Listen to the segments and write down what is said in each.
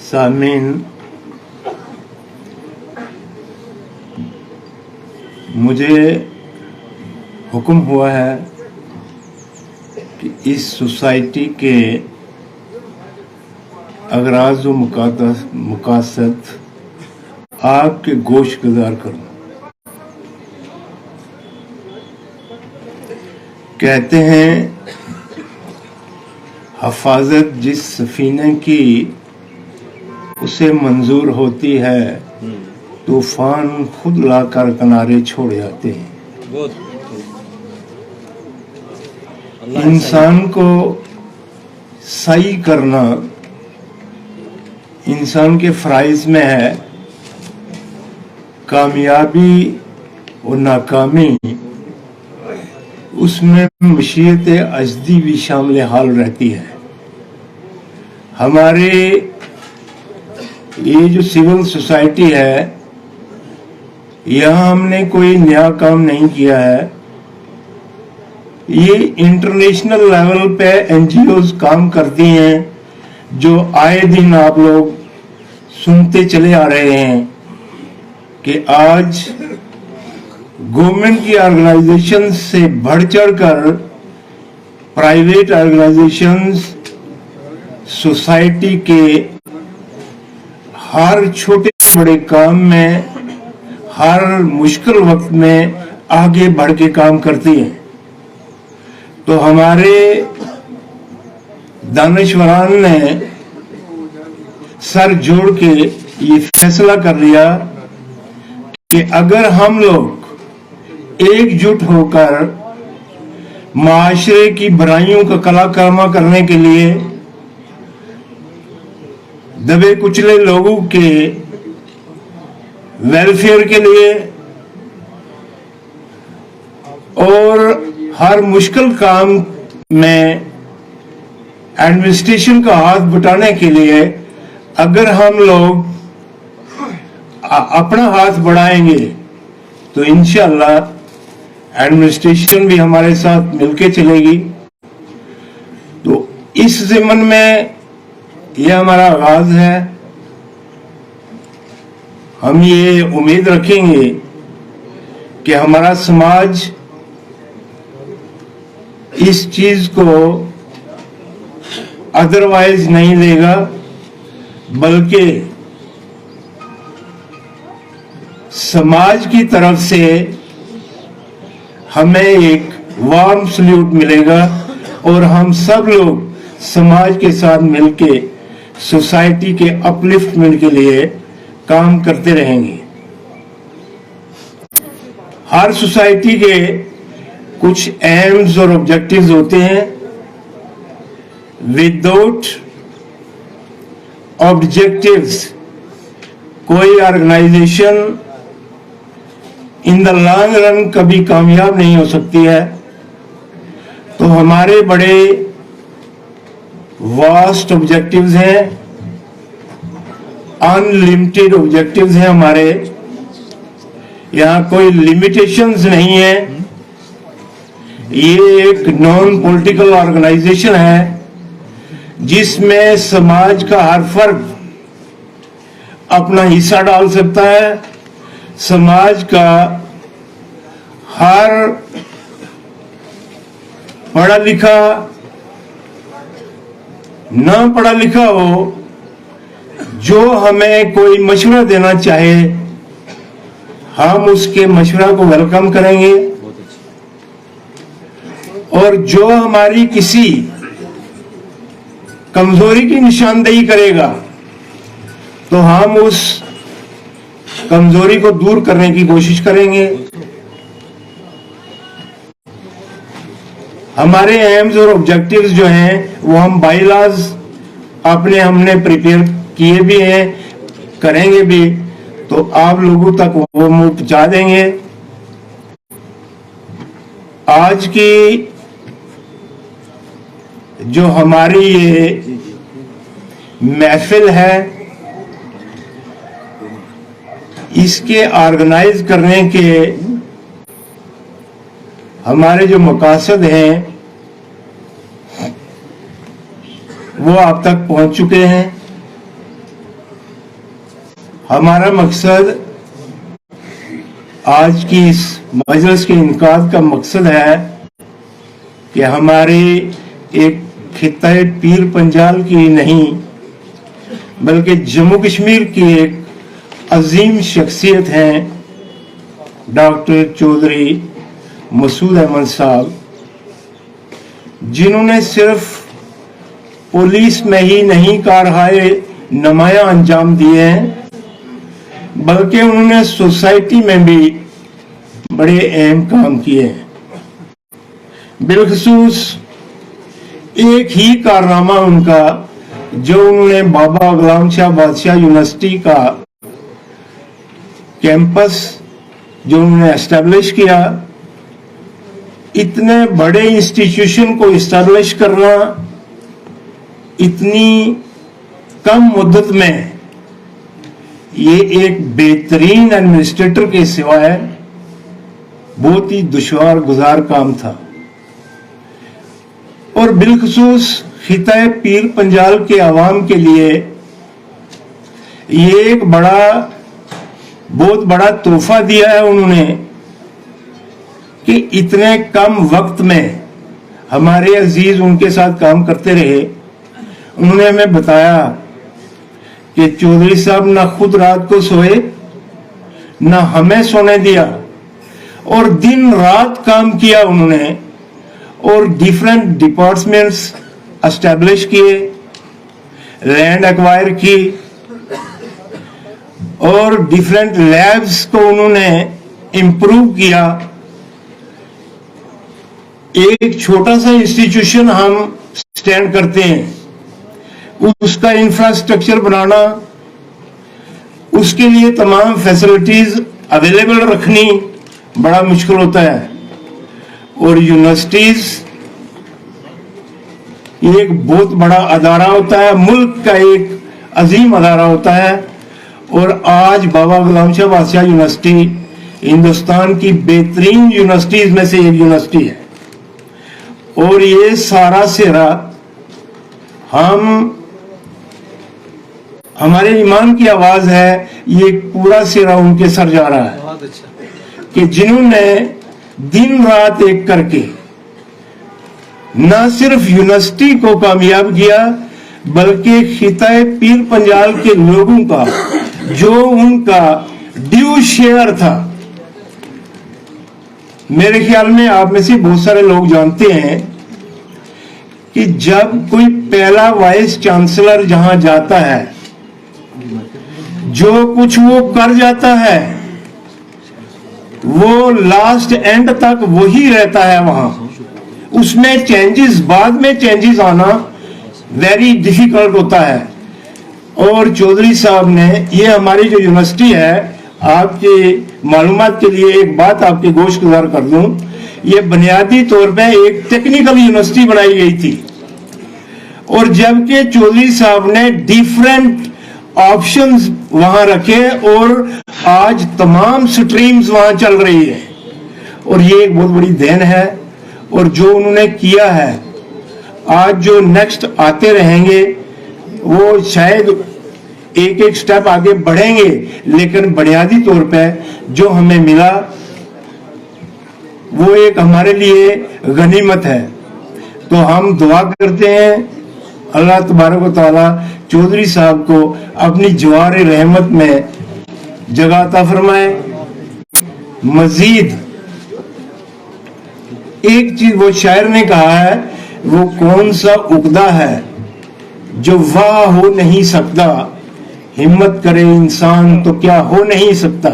सामीन, मुझे हुक्म हुआ है कि इस सोसाइटी के अगराज व मकासद आपके गोश गुजार करूं। कहते हैं हफाजत जिस सफीने की उसे मंजूर होती है, तूफान खुद लाकर किनारे छोड़ जाते हैं। इंसान को सही करना इंसान के फराइज में है। कामयाबी और नाकामी उसमें मशीयत अजदी भी शामिल हाल रहती है। हमारे ये जो सिविल सोसाइटी है, यहाँ हमने कोई नया काम नहीं किया है। ये इंटरनेशनल लेवल पे एनजीओज काम करती हैं, जो आए दिन आप लोग सुनते चले आ रहे हैं कि आज गवर्नमेंट की ऑर्गेनाइजेशन से बढ़ चढ़कर प्राइवेट ऑर्गेनाइजेशंस सोसाइटी के हर छोटे बड़े काम में, हर मुश्किल वक्त में आगे बढ़ के काम करती हैं। तो हमारे दानिशवरान ने सर जोड़ के ये फैसला कर लिया कि अगर हम लोग एकजुट होकर माशरे की बुराइयों का कलाकामा करने के लिए, दबे कुचले लोगों के वेलफेयर के लिए और हर मुश्किल काम में एडमिनिस्ट्रेशन का हाथ बटाने के लिए अगर हम लोग अपना हाथ बढ़ाएंगे तो इंशाअल्लाह एडमिनिस्ट्रेशन भी हमारे साथ मिलके चलेगी। तो इस ज़िमन में यह हमारा आगाज है। हम ये उम्मीद रखेंगे कि हमारा समाज इस चीज को अदरवाइज नहीं लेगा, बल्कि समाज की तरफ से हमें एक वार्म सल्यूट मिलेगा और हम सब लोग समाज के साथ मिलके सोसाइटी के अपलिफ्टमेंट के लिए काम करते रहेंगे। हर सोसाइटी के कुछ एम्स और ऑब्जेक्टिव्स होते हैं। विदाउट ऑब्जेक्टिव्स कोई organisation in the long run कभी कामयाब नहीं हो सकती है। तो हमारे बड़े वास्ट ऑब्जेक्टिव्स हैं, अनलिमिटेड ऑब्जेक्टिव्स हैं हमारे। यहाँ कोई लिमिटेशंस नहीं है। ये एक नॉन पॉलिटिकल ऑर्गेनाइजेशन है जिसमें समाज का हर फर्द अपना हिस्सा डाल सकता है। समाज का हर पढ़ा लिखा, ना पढ़ा लिखा हो, जो हमें कोई मशवरा देना चाहे, हम उसके मशवरा को वेलकम करेंगे। और जो हमारी किसी कमजोरी की निशानदेही करेगा तो हम उस कमजोरी को दूर करने की कोशिश करेंगे। हमारे एम्स और ऑब्जेक्टिव्स जो हैं वो हम बाईलॉज हमने प्रिपेयर किए भी हैं, करेंगे भी, तो आप लोगों तक वो पहुंचा देंगे। आज की जो हमारी ये महफिल है, इसके ऑर्गेनाइज करने के हमारे जो मकासद हैं वो आप तक पहुंच चुके हैं। हमारा मकसद आज की इस मजलिस के इनकाद का मकसद है कि हमारे एक खित्ता पीर पंजाल की नहीं बल्कि जम्मू कश्मीर की एक अजीम शख्सियत हैं डॉक्टर चौधरी मसूद अहमद साहब, जिन्होंने सिर्फ पुलिस में ही नहीं कारहाय नुमाया अंजाम दिए हैं बल्कि उन्होंने सोसाइटी में भी बड़े अहम काम किए हैं। बिलखसूस एक ही कारनामा उनका जो उन्होंने बाबा गुलाम शाह बादशाह यूनिवर्सिटी का कैंपस जो उन्होंने एस्टेब्लिश किया, इतने बड़े इंस्टीट्यूशन को एस्टेब्लिश करना इतनी कम मुद्दत में, ये एक बेहतरीन एडमिनिस्ट्रेटर के सिवाय बहुत ही दुश्वार गुजार काम था। और बिलखसूस खिता पीर पंजाल के आवाम के लिए ये एक बहुत बड़ा तोहफा दिया है उन्होंने कि इतने कम वक्त में हमारे अजीज उनके साथ काम करते रहे। उन्होंने हमें बताया कि चौधरी साहब ना खुद रात को सोए ना हमें सोने दिया और दिन रात काम किया उन्होंने, और डिफरेंट डिपार्टमेंट्स एस्टेब्लिश किए, लैंड एक्वायर की और डिफरेंट लैब्स को उन्होंने इंप्रूव किया। एक छोटा सा इंस्टीट्यूशन हम स्टैंड करते हैं, उसका इंफ्रास्ट्रक्चर बनाना, उसके लिए तमाम फैसिलिटीज अवेलेबल रखनी बड़ा मुश्किल होता है। और यूनिवर्सिटीज एक बहुत बड़ा अदारा होता है, मुल्क का एक अजीम अदारा होता है। और आज बाबा गुलाम शाह बादशाह यूनिवर्सिटी हिंदुस्तान की बेहतरीन यूनिवर्सिटीज में से एक यूनिवर्सिटी है। और ये सारा सेरा हमारे ईमान की आवाज है, ये पूरा सेरा उनके सर जा रहा है। बहुत अच्छा कि जिन्होंने दिन रात एक करके न सिर्फ यूनिवर्सिटी को कामयाब किया बल्कि खिता पीर पंजाल के लोगों का जो उनका ड्यू शेयर था। मेरे ख्याल में आप में से बहुत सारे लोग जानते हैं कि जब कोई पहला वाइस चांसलर जहां जाता है, जो कुछ वो कर जाता है वो लास्ट एंड तक वही रहता है वहां, उसमें चेंजेस, बाद में चेंजेस आना वेरी डिफिकल्ट होता है। और चौधरी साहब ने, ये हमारी जो यूनिवर्सिटी है, आपके मालूमात के लिए एक बात आपके गोश गुजार कर दूं, ये बुनियादी तौर पे एक टेक्निकल यूनिवर्सिटी बनाई गई थी और जबकि चौधरी साहब ने डिफरेंट ऑप्शंस वहां रखे और आज तमाम स्ट्रीम्स वहां चल रही है। और ये एक बहुत बड़ी देन है। और जो उन्होंने किया है, आज जो नेक्स्ट आते रहेंगे वो शायद एक एक स्टेप आगे बढ़ेंगे, लेकिन बुनियादी तौर पे जो हमें मिला वो एक हमारे लिए गनीमत है। तो हम दुआ करते हैं अल्लाह तबारक व तआला चौधरी साहब को अपनी जवार रहमत में जगह अता फरमाए। मजीद एक चीज वो शायर ने कहा है, वो कौन सा उकदा है जो वाह हो नहीं सकता, हिम्मत करे इंसान तो क्या हो नहीं सकता।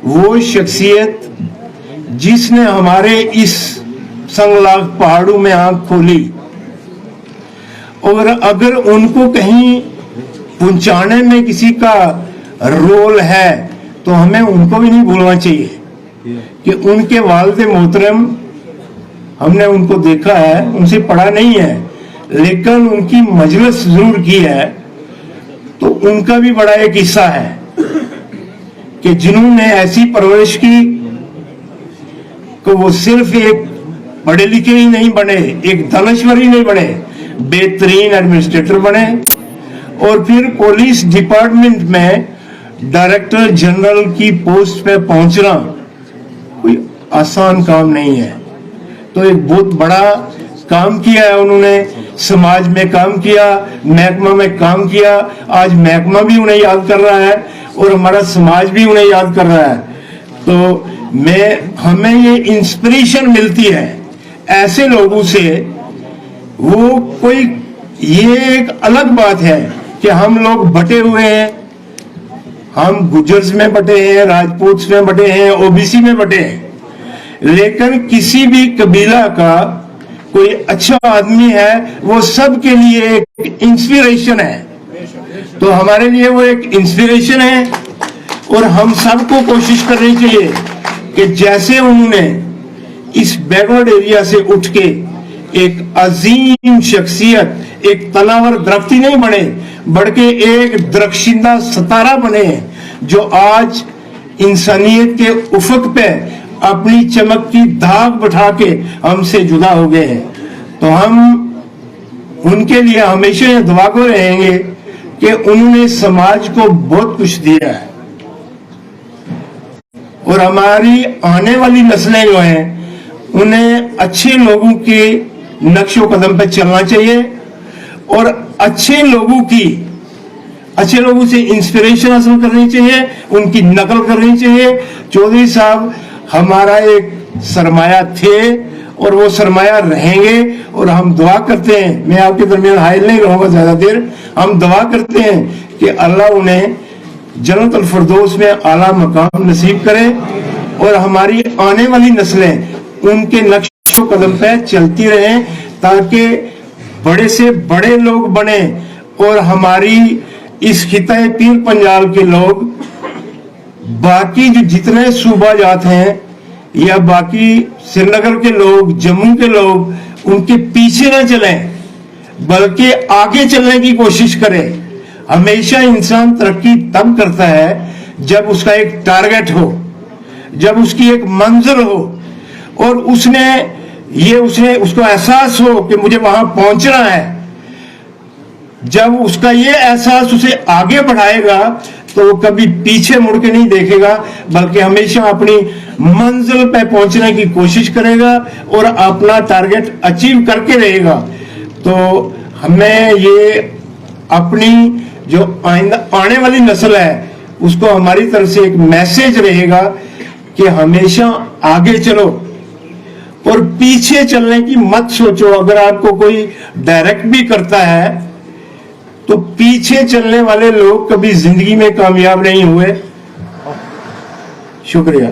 वो शख्सियत जिसने हमारे इस संगलाग पहाड़ों में आंख खोली, और अगर उनको कहीं पहुंचाने में किसी का रोल है तो हमें उनको भी नहीं भूलना चाहिए कि उनके वालिद मोहतरम, हमने उनको देखा है, उनसे पढ़ा नहीं है, लेकिन उनकी मजलिस जरूर की है, तो उनका भी बड़ा एक हिस्सा है कि जिन्होंने ऐसी परवरिश की कि वो सिर्फ एक पढ़े लिखे ही नहीं बने, एक दानश्वर ही नहीं बने, बेहतरीन एडमिनिस्ट्रेटर बने। और फिर पुलिस डिपार्टमेंट में डायरेक्टर जनरल की पोस्ट पे पहुंचना कोई आसान काम नहीं है। तो एक बहुत बड़ा काम किया है उन्होंने, समाज में काम किया, महकमा में काम किया। आज महकमा भी उन्हें याद कर रहा है और हमारा समाज भी उन्हें याद कर रहा है। तो हमें ये इंस्पिरेशन मिलती है ऐसे लोगों से। वो कोई, ये एक अलग बात है कि हम लोग बटे हुए हैं, हम गुजर्स में बटे हैं, राजपूत में बटे हैं, ओबीसी में बटे हैं, लेकिन किसी भी कबीला का कोई अच्छा आदमी है वो सबके लिए एक इंस्पिरेशन है। तो हमारे लिए वो एक इंस्पिरेशन है और हम सबको कोशिश करनी चाहिए कि जैसे उन्होंने इस बैकवर्ड एरिया से उठ के एक अजीम शख्सियत, एक तनावर दरख्त ही नहीं बने, बल्कि एक दरख्शिंदा सितारा बने जो आज इंसानियत के उफक पे अपनी चमक की धाग बैठा के हमसे जुदा हो गए हैं। तो हम उनके लिए हमेशा दुआ को रहेंगे कि उन्होंने समाज को बहुत कुछ दिया है और हमारी आने वाली नस्लें जो हैं उन्हें अच्छे लोगों के नक्शो कदम पे चलना चाहिए और अच्छे लोगों से इंस्पिरेशन हासिल करनी चाहिए, उनकी नकल करनी चाहिए। चौधरी साहब हमारा एक सरमाया थे और वो सरमाया रहेंगे और हम दुआ करते हैं, मैं आपके दरमियान हाइल नहीं रहूंगा ज्यादा देर, हम दुआ करते हैं कि अल्लाह उन्हें जन्नतुल फिरदौस में आला मकाम नसीब करे और हमारी आने वाली नस्लें उनके नक्शो कदम पे चलती रहें ताकि बड़े से बड़े लोग बने और हमारी इस खिताए पीर पंजाल के लोग बाकी जो जितने सूबा जात हैं या बाकी श्रीनगर के लोग, जम्मू के लोग उनके पीछे न चलें बल्कि आगे चलने की कोशिश करें। हमेशा इंसान तरक्की तब करता है जब उसका एक टारगेट हो, जब उसकी एक मंजिल हो और उसको एहसास हो कि मुझे वहां पहुंचना है। जब उसका ये एहसास उसे आगे बढ़ाएगा तो वो कभी पीछे मुड़ के नहीं देखेगा बल्कि हमेशा अपनी मंजिल पे पहुंचने की कोशिश करेगा और अपना टारगेट अचीव करके रहेगा। तो हमें ये अपनी जो आने वाली नस्ल है उसको हमारी तरफ से एक मैसेज रहेगा कि हमेशा आगे चलो और पीछे चलने की मत सोचो। अगर आपको कोई डायरेक्ट भी करता है तो पीछे चलने वाले लोग कभी जिंदगी में कामयाब नहीं हुए। शुक्रिया।